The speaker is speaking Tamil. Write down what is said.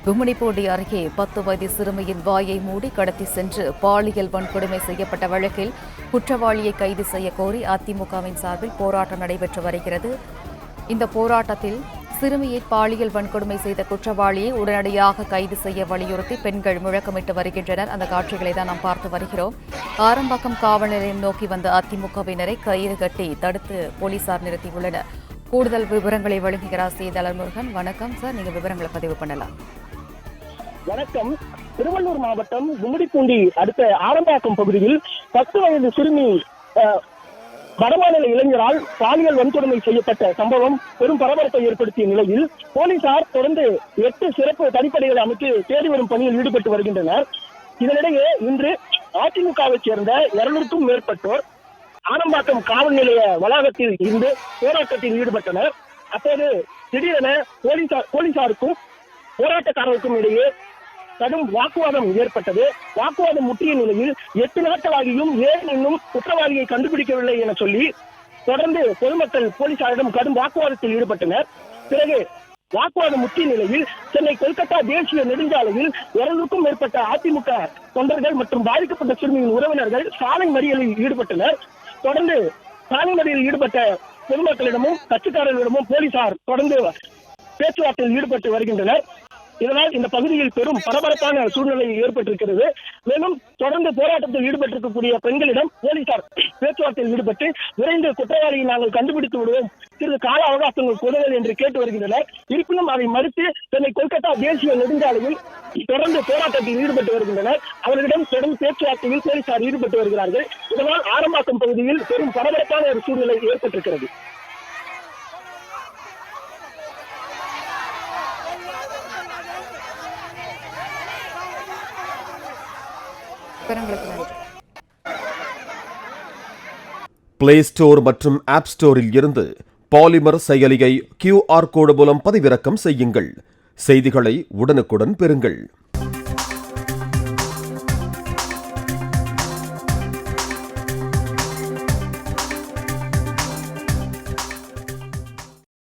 கும்மிடிப்பூண்டி அருகே 10 வயது சிறுமியின் வாயை மூடி கடத்தி சென்று பாலியல் வன்கொடுமை செய்யப்பட்ட வழக்கில் குற்றவாளியை கைது செய்ய கோரி அதிமுகவின் சார்பில் போராட்டம் நடைபெற்று வருகிறது. இந்த போராட்டத்தில் சிறுமியை பாலியல் வன்கொடுமை செய்த குற்றவாளியை உடனடியாக கைது செய்ய வலியுறுத்தி பெண்கள் முழக்கமிட்டு வருகின்றனர். அந்த காட்சிகளை தான் நாம் பார்த்து வருகிறோம். ஆரம்பாக்கம் காவல் நிலையம் நோக்கி வந்த அதிமுகவினரை கயிறு கட்டி தடுத்து போலீசார் நிறுத்தியுள்ளனர். கூடுதல் விவரங்களை வழங்குகிறார் செய்தியாளர் முருகன். வணக்கம் சார், நீங்க விவரங்களை பதிவு பண்ணலாம். வணக்கம். திருவள்ளூர் மாவட்டம் கும்மிடிப்பூண்டி அடுத்த ஆரம்பாக்கம் பகுதியில் 10 வயது சிறுமி வடமாநில இளைஞரால் பாலியல் வன்கொடுமை செய்யப்பட்ட சம்பவம் பெரும் பரபரப்பை ஏற்படுத்திய நிலையில் போலீசார் தொடர்ந்து 8 சிறப்பு தனிப்படைகளை அமைத்து தேடி வரும் பணியில் ஈடுபட்டு வருகின்றனர். இதனிடையே இன்று அதிமுகவைச் சேர்ந்த 200க்கும் மேற்பட்டோர் ஆரம்பாக்கம் காவல் நிலைய வளாகத்தில் இருந்து போராட்டத்தில் ஈடுபட்டனர். அப்போது திடீரென போலீசாருக்கும் போராட்டக்காரருக்கும் இடையே கடும் வாக்குவாதம் ஏற்பட்டது. வாக்குவாதம் முற்றிய நிலையில் 8 நாட்களாகியும் ஏன் இன்னும் குற்றவாளியை கண்டுபிடிக்கவில்லை என சொல்லி தொடர்ந்து பொதுமக்கள் போலீசாரிடம் கடும் வாக்குவாதத்தில் ஈடுபட்டனர். பிறகு வாக்குவாதம் முற்றிய நிலையில் சென்னை கொல்கத்தா தேசிய நெடுஞ்சாலையில் 200க்கும் மேற்பட்ட அதிமுக தொண்டர்கள் மற்றும் பாதிக்கப்பட்ட சிறுமியின் உறவினர்கள் சாலை மறியலில் ஈடுபட்டனர். தொடர்ந்து சாலை மறியலில் ஈடுபட்ட பொதுமக்களிடமும் கட்சிக்காரர்களிடமும் போலீசார் தொடர்ந்து பேச்சுவார்த்தையில் ஈடுபட்டு வருகின்றனர். இதனால் இந்த பகுதியில் பெரும் பரபரப்பான சூழ்நிலை ஏற்பட்டிருக்கிறது. மேலும் தொடர்ந்து போராட்டத்தில் ஈடுபட்டிருக்கக்கூடிய பெண்களிடம் போலீசார் பேச்சுவார்த்தையில் ஈடுபட்டு விரைந்து குற்றவாளியை நாங்கள் கண்டுபிடித்து விடுவோம், சிறிது கால அவகாசங்கள் கொடுங்கள் என்று கேட்டு வருகின்றனர். இருப்பினும் அதை மறுத்து சென்னை கொல்கத்தா தேசிய நெடுஞ்சாலையில் தொடர்ந்து போராட்டத்தில் ஈடுபட்டு வருகின்றனர். அவர்களிடம் தொடர்ந்து பேச்சுவார்த்தையில் போலீசார் ஈடுபட்டு வருகிறார்கள். இதனால் ஆரம்பாக்கம் பகுதியில் பெரும் பரபரப்பான ஒரு சூழ்நிலை ஏற்பட்டிருக்கிறது. பிளே ஸ்டோர் மற்றும் ஆப் ஸ்டோரில் இருந்து பாலிமர் செயலியை QR கோடு மூலம் பதிவிறக்கம் செய்யுங்கள். செய்திகளை உடனுக்குடன் பெறுங்கள்.